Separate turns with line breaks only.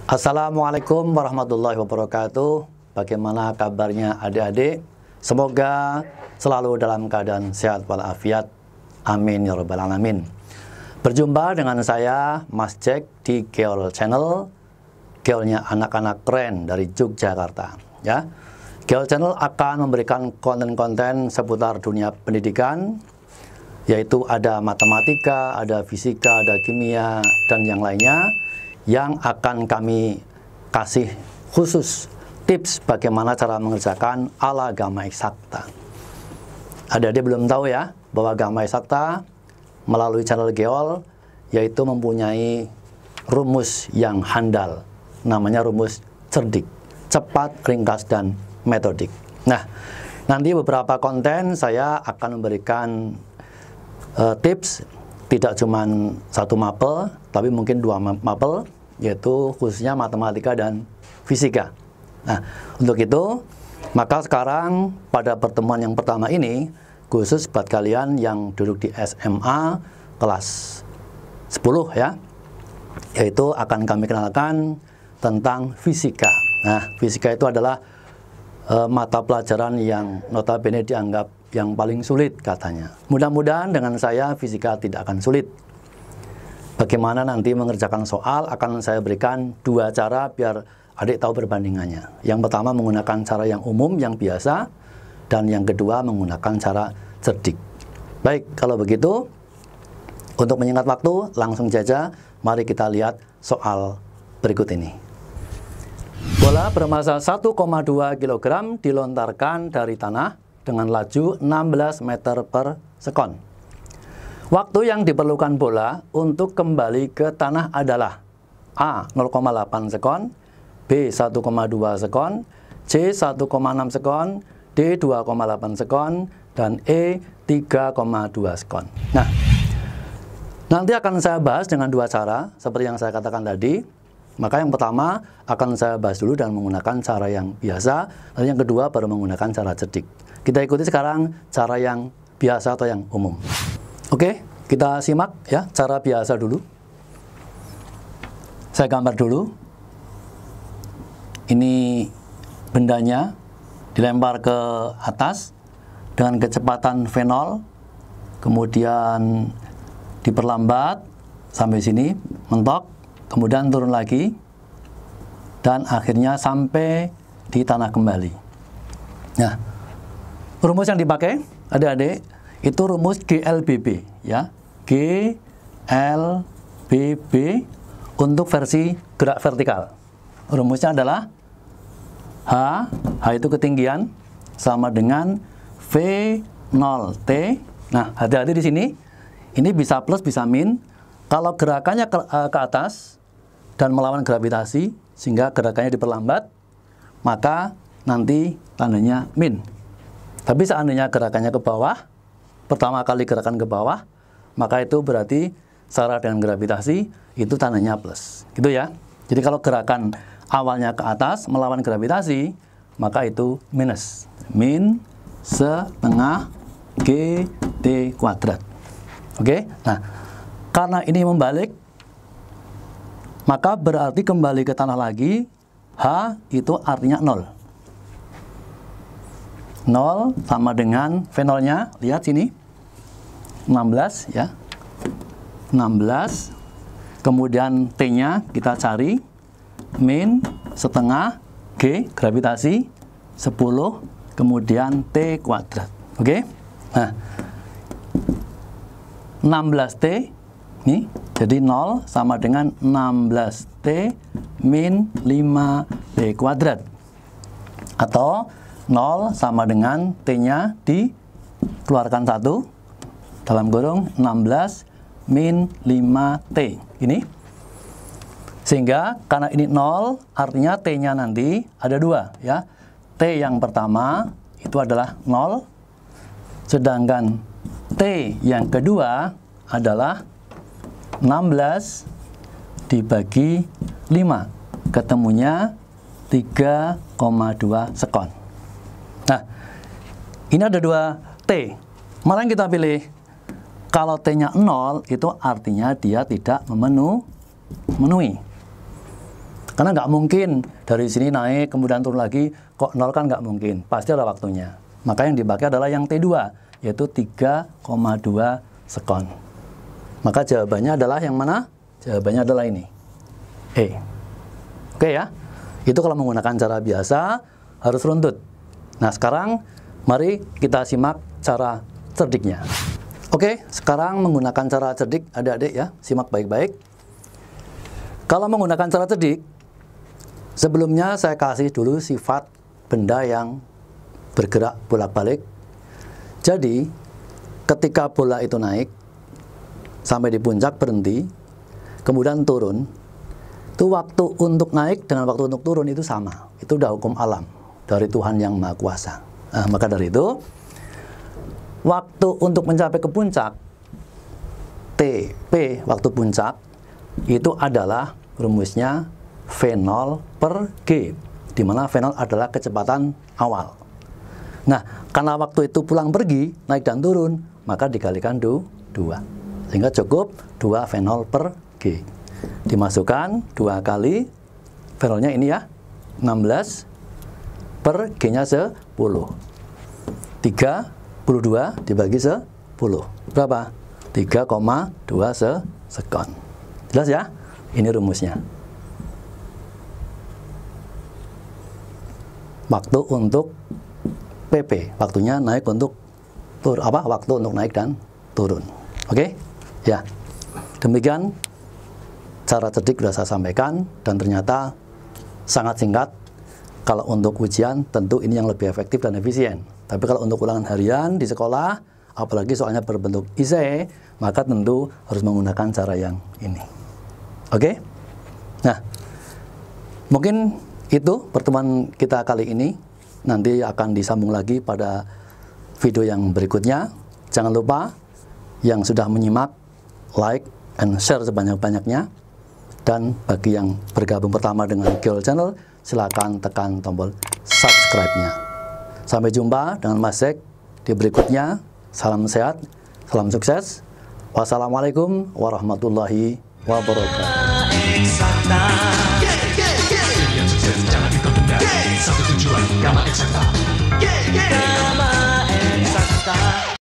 Assalamualaikum warahmatullahi wabarakatuh. Bagaimana kabarnya adik-adik? Semoga selalu dalam keadaan sehat walafiat. Amin ya rabbal alamin. Berjumpa dengan saya Mas Jack di Geol Channel. Geolnya anak-anak keren dari Yogyakarta. Ya, Geol Channel akan memberikan konten-konten seputar dunia pendidikan, yaitu ada matematika, ada fisika, ada kimia, dan yang lainnya, yang akan kami kasih khusus tips bagaimana cara mengerjakan ala gamma eksakta. Adik-adik belum tahu ya, bahwa gamma eksakta melalui channel Geol, yaitu mempunyai rumus yang handal, namanya rumus cerdik, cepat, ringkas, dan metodik. Nah, nanti beberapa konten saya akan memberikan tips, tidak cuma satu mapel, tapi mungkin dua mapel, yaitu khususnya matematika dan fisika. Nah, untuk itu, maka sekarang pada pertemuan yang pertama ini, khusus buat kalian yang duduk di SMA kelas 10 ya, yaitu akan kami kenalkan tentang fisika. Nah, fisika itu adalah mata pelajaran yang notabene dianggap yang paling sulit katanya. Mudah-mudahan dengan saya fisika tidak akan sulit. Bagaimana nanti mengerjakan soal akan saya berikan dua cara biar adik tahu perbandingannya. Yang pertama menggunakan cara yang umum, yang biasa, dan yang kedua menggunakan cara cerdik. Baik, kalau begitu, untuk menyingkat waktu, langsung saja mari kita lihat soal berikut ini. Bola bermassa 1,2 kg dilontarkan dari tanah dengan laju 16 meter per sekon. Waktu yang diperlukan bola untuk kembali ke tanah adalah A. 0,8 sekon, B. 1,2 sekon, C. 1,6 sekon, D. 2,8 sekon, dan E. 3,2 sekon. Nah, nanti akan saya bahas dengan dua cara, seperti yang saya katakan tadi. Maka yang pertama akan saya bahas dulu dan menggunakan cara yang biasa, lalu yang kedua baru menggunakan cara cerdik. Kita ikuti sekarang cara yang biasa atau yang umum. Oke, kita simak ya, cara biasa dulu. Saya gambar dulu. Ini bendanya dilempar ke atas dengan kecepatan V0, kemudian diperlambat sampai sini, mentok, kemudian turun lagi, dan akhirnya sampai di tanah kembali. Nah, rumus yang dipakai adik-adik itu rumus GLBB ya, GLBB untuk versi gerak vertikal. Rumusnya adalah H itu ketinggian sama dengan V0T. Nah, hati-hati di sini. Ini bisa plus, bisa min. Kalau gerakannya ke atas dan melawan gravitasi sehingga gerakannya diperlambat, maka nanti tandanya min. Tapi seandainya gerakannya ke bawah, pertama kali gerakan ke bawah, maka itu berarti secara dengan gravitasi itu tandanya plus. Gitu ya. Jadi kalau gerakan awalnya ke atas melawan gravitasi, maka itu minus. Min setengah GT kuadrat. Oke? Nah, karena ini membalik, maka berarti kembali ke tanah lagi, H itu artinya 0. 0 sama dengan V0-nya, lihat sini, 16 ya, 16, kemudian T-nya kita cari, min setengah G, gravitasi, 10, kemudian T kuadrat. Oke? Nah, 16T, nih, jadi 0 sama dengan 16T min 5T kuadrat. Atau 0 sama dengan T-nya dikeluarkan 1, dalam kurung 16 min 5T. Ini. Sehingga karena ini 0, artinya T-nya nanti ada 2. Ya. T yang pertama itu adalah 0, sedangkan T yang kedua adalah 16 dibagi 5. Ketemunya 3,2 sekon. Nah, ini ada 2 T. Mana yang kita pilih? Kalau T-nya 0, itu artinya dia tidak memenuhi. Karena nggak mungkin dari sini naik kemudian turun lagi, kok 0 kan nggak mungkin, pasti ada waktunya. Maka yang dipakai adalah yang T2, yaitu 3,2 sekon. Maka jawabannya adalah yang mana? Jawabannya adalah ini, E. Oke ya, itu kalau menggunakan cara biasa harus runtut. Nah sekarang mari kita simak cara cerdiknya. Oke, sekarang menggunakan cara cerdik, adik-adik ya, simak baik-baik. Kalau menggunakan cara cerdik, sebelumnya saya kasih dulu sifat benda yang bergerak bolak-balik. Jadi, ketika bola itu naik, sampai di puncak berhenti, kemudian turun, itu waktu untuk naik dengan waktu untuk turun itu sama. Itu udah hukum alam dari Tuhan yang Maha Kuasa. Nah, maka dari itu, waktu untuk mencapai ke puncak, TP, waktu puncak, itu adalah rumusnya V0 per G, di mana V0 adalah kecepatan awal. Nah, karena waktu itu pulang pergi, naik dan turun, maka dikalikan 2. Sehingga cukup 2 V0 per G. Dimasukkan 2 kali, V0-nya ini ya, 16 per G-nya 10. 32 dibagi 10. Berapa? 3,2 sekon. Jelas ya? Ini rumusnya. Waktu untuk PP, waktunya naik untuk turun, waktu untuk naik dan turun. Oke? Ya. Demikian cara cerdik sudah saya sampaikan dan ternyata sangat singkat. Kalau untuk ujian tentu ini yang lebih efektif dan efisien. Tapi kalau untuk ulangan harian di sekolah, apalagi soalnya berbentuk esai, maka tentu harus menggunakan cara yang ini. Oke? Nah, mungkin itu pertemuan kita kali ini. Nanti akan disambung lagi pada video yang berikutnya. Jangan lupa yang sudah menyimak, like and share sebanyak-banyaknya. Dan bagi yang bergabung pertama dengan Geol Channel, silakan tekan tombol subscribe-nya. Sampai jumpa dengan Mas Zek di berikutnya. Salam sehat, salam sukses. Wassalamualaikum warahmatullahi wabarakatuh.